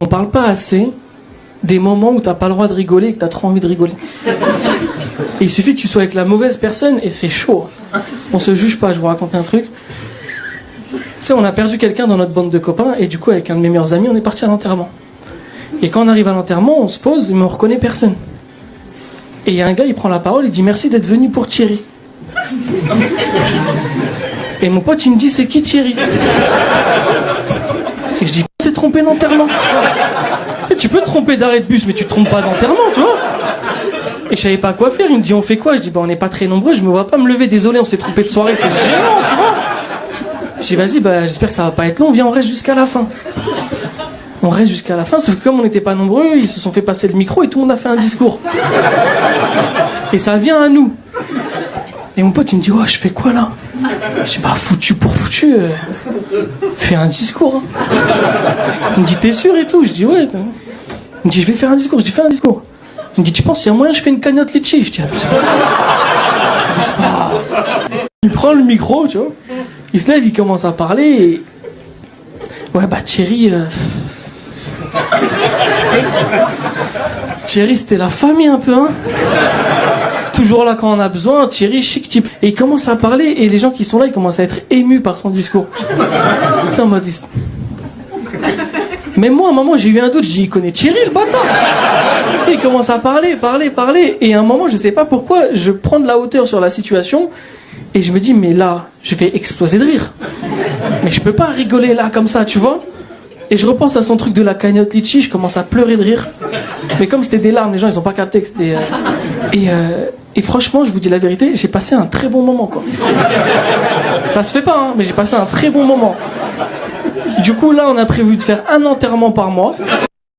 On parle pas assez des moments où t'as pas le droit de rigoler et que t'as trop envie de rigoler. Et il suffit que tu sois avec la mauvaise personne et c'est chaud. On se juge pas, je vous raconte un truc. Tu sais, on a perdu quelqu'un dans notre bande de copains et du coup, avec un de mes meilleurs amis, on est parti à l'enterrement. Et quand on arrive à l'enterrement, on se pose, mais on reconnaît personne. Et il y a un gars, il prend la parole, il dit merci d'être venu pour Thierry. Et mon pote, il me dit c'est qui Thierry? Et je dis on s'est trompé d'enterrement. Tu sais, tu peux te tromper d'arrêt de bus, mais tu te trompes pas d'enterrement, tu vois. Et je savais pas quoi faire, il me dit on fait quoi? Je dis on n'est pas très nombreux, je me vois pas me lever, désolé, on s'est trompé de soirée, c'est gênant, tu vois. Je dis vas-y, j'espère que ça va pas être long, viens, on reste jusqu'à la fin. On reste jusqu'à la fin, sauf que comme on n'était pas nombreux, ils se sont fait passer le micro et tout le monde a fait un discours. Et ça vient à nous. Et mon pote il me dit je fais quoi là? Je dis foutu pour foutu, fais un discours. Hein. Il me dit t'es sûr et tout? Je dis ouais. Il me dit je vais faire un discours, je dis fais un discours. Il me dit tu penses qu'il y a moyen je fais une cagnotte litchi? Je dis il prend le micro, tu vois. Il se lève, il commence à parler et... Ouais Thierry... Thierry c'était la famille un peu, hein. Toujours là quand on a besoin, Thierry chic type. Et il commence à parler et les gens qui sont là ils commencent à être émus par son discours. C'est en mode... Même moi à un moment j'ai eu un doute, je dis il connaît Thierry le bâtard. Tu sais, il commence à parler. Et à un moment je sais pas pourquoi, je prends de la hauteur sur la situation. Et je me dis, mais là, je vais exploser de rire. Mais je peux pas rigoler là, comme ça, tu vois. Et je repense à son truc de la cagnotte litchi, je commence à pleurer de rire. Mais comme c'était des larmes, les gens, ils ont pas capté que c'était... Et franchement, je vous dis la vérité, j'ai passé un très bon moment, quoi. Ça se fait pas, hein, mais j'ai passé un très bon moment. Du coup, là, on a prévu de faire un enterrement par mois.